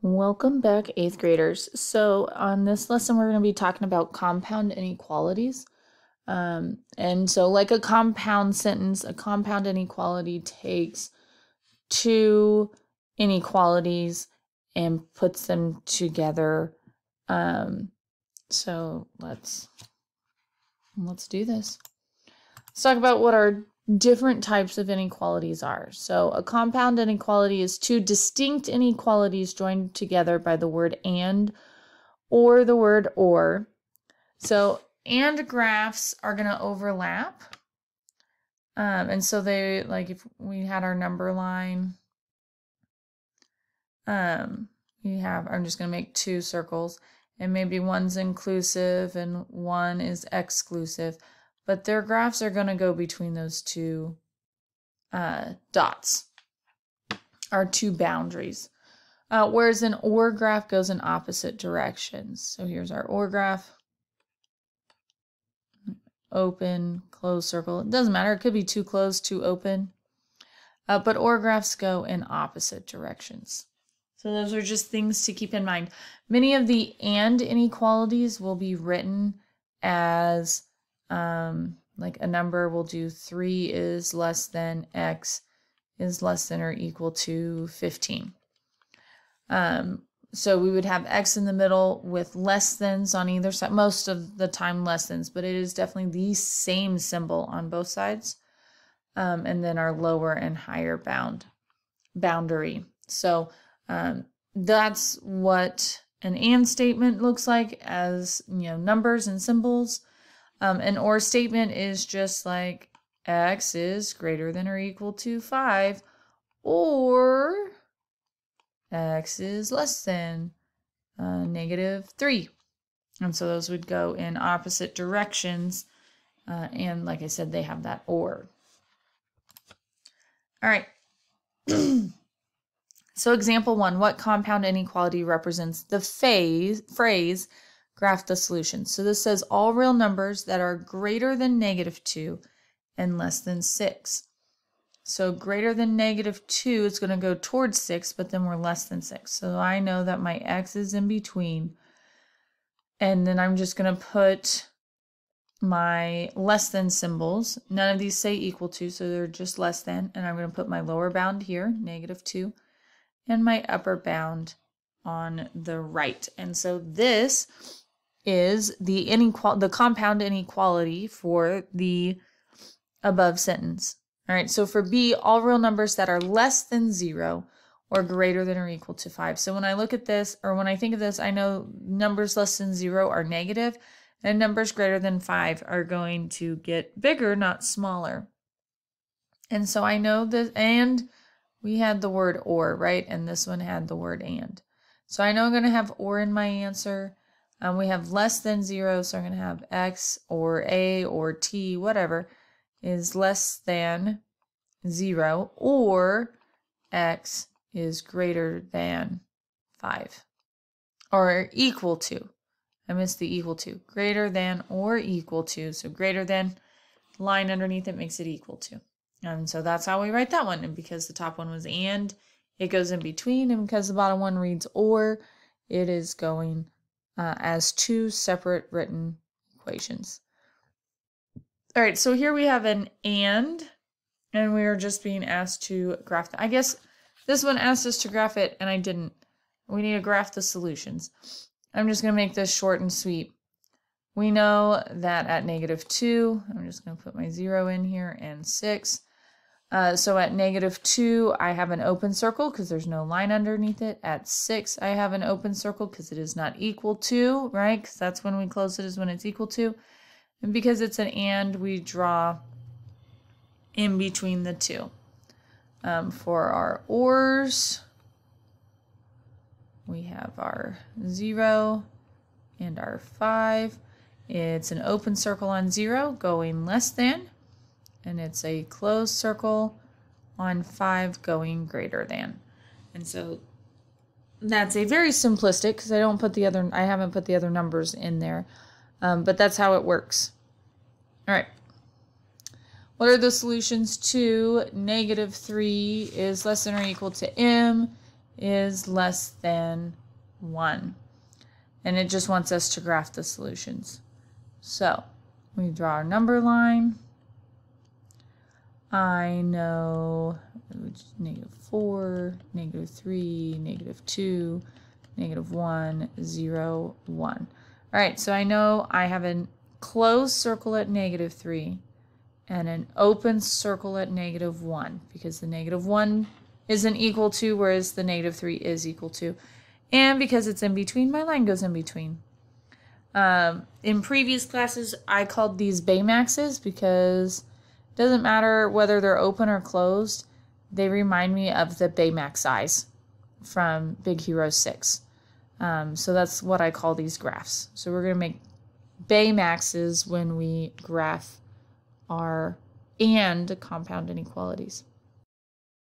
Welcome back, 8th graders. So on this lesson, we're going to be talking about compound inequalities. And so like a compound sentence, a compound inequality takes two inequalities and puts them together. So let's do this. Let's talk about what our different types of inequalities are. So a compound inequality is two distinct inequalities joined together by the word and or the word or. So and graphs are going to overlap. And so they, like if we had our number line, I'm just going to make two circles, and maybe one's inclusive and one is exclusive, but their graphs are going to go between those two dots, our two boundaries. Whereas an OR graph goes in opposite directions. So here's our OR graph. Open, close circle. It doesn't matter. It could be too close, too open. But OR graphs go in opposite directions. So those are just things to keep in mind. Many of the and inequalities will be written as like a number. We'll do 3 is less than x is less than or equal to 15. So we would have x in the middle with less thans on either side, most of the time less thans, but it is definitely the same symbol on both sides. And then our lower and higher boundary. So that's what an and statement looks like, as numbers and symbols. An or statement is just like x is greater than or equal to 5, or x is less than -3. And so those would go in opposite directions. And like I said, they have that or. All right. So example 1, what compound inequality represents the phrase graph the solution? So this says all real numbers that are greater than -2 and less than 6. So greater than -2 is going to go towards 6, but then we're less than 6. So I know that my x is in between. And then I'm just going to put my less than symbols. None of these say equal to, so they're just less than. And I'm going to put my lower bound here, -2, and my upper bound on the right. And so this is the compound inequality for the above sentence. All right, so for B, all real numbers that are less than 0 or greater than or equal to 5. So when I look at this, or when I think of this, I know numbers less than 0 are negative, and numbers greater than 5 are going to get bigger, not smaller. And so I know that, and we had the word or, right? And this one had the word and. So I know I'm going to have or in my answer. We have less than 0, so I'm going to have x or a or t, whatever, is less than 0, or x is greater than 5, or equal to. I missed the equal to. Greater than or equal to. So greater than, line underneath it makes it equal to. And so that's how we write that one. And because the top one was and, it goes in between. And because the bottom one reads or, it is going as two separate written equations. All right, so here we have an and we are just being asked to graph that. I guess this one asked us to graph it, and I didn't. We need to graph the solutions. I'm just going to make this short and sweet. We know that at -2, I'm just going to put my 0 in here, and 6. So at -2, I have an open circle because there's no line underneath it. At 6, I have an open circle because it is not equal to, right? Because that's when we close it, is when it's equal to. And because it's an and, we draw in between the two. For our ors, we have our 0 and our 5. It's an open circle on 0 going less than, and it's a closed circle on 5 going greater than. And so that's a very simplistic, because I haven't put the other numbers in there. But that's how it works. All right. What are the solutions to -3 is less than or equal to m is less than 1. And it just wants us to graph the solutions. So we draw our number line. I know -4, -3, -2, -1, 0, 1. All right, so I know I have a closed circle at -3 and an open circle at -1 because the -1 isn't equal to, whereas the -3 is equal to. And because it's in between, my line goes in between. In previous classes, I called these Baymaxes because it doesn't matter whether they're open or closed. They remind me of the Baymax eyes from Big Hero 6. So that's what I call these graphs. So we're going to make Baymaxes when we graph our and compound inequalities.